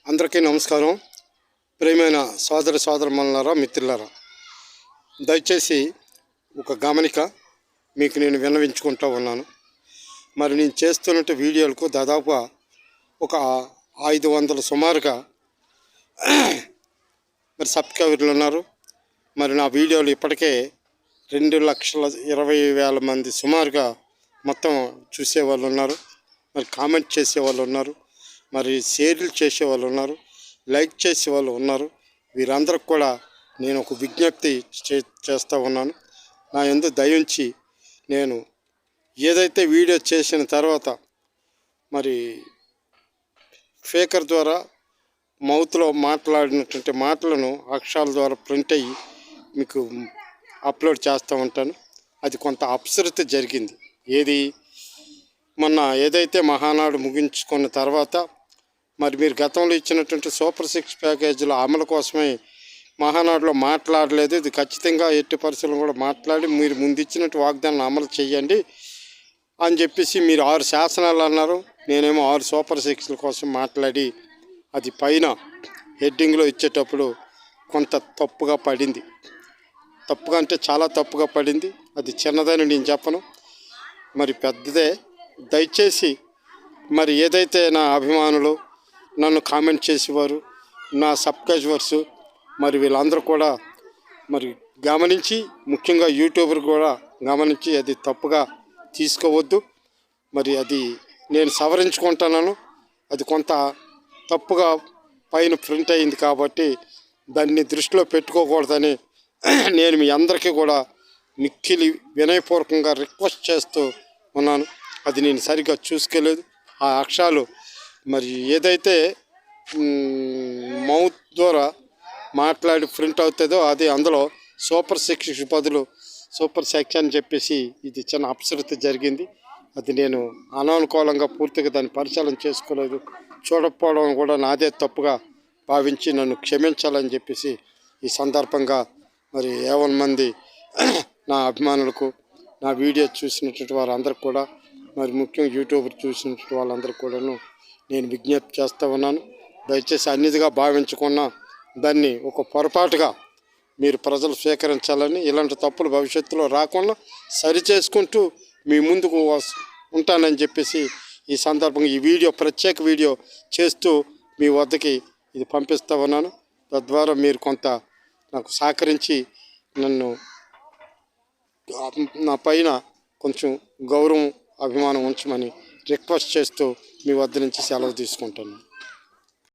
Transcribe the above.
అందరికీ నమస్కారం. ప్రియమైన సోదరమణులారా, మిత్రులారా, దయచేసి ఒక గమనిక మీకు నేను విన్నవించుకుంటూ ఉన్నాను. మరి నేను చేస్తున్న వీడియోలకు దాదాపు ఒక 500 సుమారుగా మరి సబ్స్క్రైబర్లు ఉన్నారు. మరి నా వీడియోలు ఇప్పటికే 2,20,000 మంది సుమారుగా మొత్తం చూసేవాళ్ళు ఉన్నారు. మరి కామెంట్ చేసేవాళ్ళు ఉన్నారు, మరి షేర్లు చేసేవాళ్ళు ఉన్నారు, లైక్ చేసేవాళ్ళు ఉన్నారు. వీరందరికి కూడా నేను ఒక విజ్ఞప్తి చేస్తూ ఉన్నాను. నా యందు దయ ఉంచి నేను ఏదైతే వీడియో చేసిన తర్వాత మరి ఫేకర్ ద్వారా మౌత్లో మాట్లాడినటువంటి మాటలను అక్షరాల ద్వారా ప్రింట్ అయ్యి మీకు అప్లోడ్ చేస్తూ ఉంటాను. అది కొంత అపశృతి జరిగింది. మొన్న ఏదైతే మహానాడు ముగించుకున్న తర్వాత మరి మీరు గతంలో ఇచ్చినటువంటి సూపర్ 6 ప్యాకేజీల అమలు కోసమే మహానాడులో మాట్లాడలేదు. ఇది ఖచ్చితంగా ఎట్టి పరిస్థితుల్లో కూడా మాట్లాడి మీరు ముందు ఇచ్చినట్టు వాగ్దానాన్ని అమలు చేయండి అని చెప్పేసి మీరు 6 శాసనాలు అన్నారు. నేనేమో 6 సూపర్ 6ల కోసం మాట్లాడి అది పైన హెడ్డింగ్లో ఇచ్చేటప్పుడు కొంత తప్పుగా పడింది. తప్పుగా అంటే చాలా తప్పుగా పడింది. అది చిన్నదని నేను చెప్పను, మరి పెద్దదే. దయచేసి మరి ఏదైతే నా అభిమానులు నన్ను కామెంట్ చేసేవారు, నా సబ్స్క్రైబర్స్, మరి వీళ్ళందరూ కూడా మరి గమనించి, ముఖ్యంగా యూట్యూబర్ కూడా గమనించి అది తప్పుగా తీసుకోవద్దు. మరి అది నేను సవరించుకుంటున్నాను. అది కొంత తప్పుగా పైన ప్రింట్ అయింది కాబట్టి దాన్ని దృష్టిలో పెట్టుకోకూడదని నేను మీ అందరికీ కూడా మిక్కిలి వినయపూర్వకంగా రిక్వెస్ట్ చేస్తూ ఉన్నాను. అది నేను సరిగ్గా చూసుకోలేదు. ఆ అక్షరాలు మరి ఏదైతే మౌత్ ద్వారా మాట్లాడి ప్రింట్ అవుతుందో అది అందులో సూపర్ 6 బదులు సూపర్ 6 అని చెప్పేసి ఇది చిన్న అపశృతి జరిగింది. అది నేను అనానుకూలంగా పూర్తిగా దాన్ని పరిశీలన చేసుకోలేదు. చూడకపోవడం కూడా నాదే తప్పుగా భావించి నన్ను క్షమించాలని చెప్పేసి ఈ సందర్భంగా మరి 50 మంది నా అభిమానులకు, నా వీడియో చూసినటువంటి వారందరికీ కూడా, మరి ముఖ్యంగా యూట్యూబర్ చూసినటువంటి వాళ్ళందరికీ కూడాను నేను విజ్ఞప్తి చేస్తూ ఉన్నాను. దయచేసి అన్నిదిగా భావించకుండా దాన్ని ఒక పొరపాటుగా మీరు ప్రజలు స్వీకరించాలని, ఇలాంటి తప్పులు భవిష్యత్తులో రాకుండా సరిచేసుకుంటూ మీ ముందుకు ఉంటానని చెప్పేసి ఈ సందర్భంగా ఈ వీడియో ప్రత్యేక వీడియో చేస్తూ మీ వద్దకి ఇది పంపిస్తూ ఉన్నాను. తద్వారా మీరు కొంత నాకు సహకరించి నన్ను నా పైన కొంచెం గౌరవం, అభిమానం ఉంచమని రిక్వెస్ట్ చేస్తూ మీ వద్ద నుంచి సెలవు తీసుకుంటాను.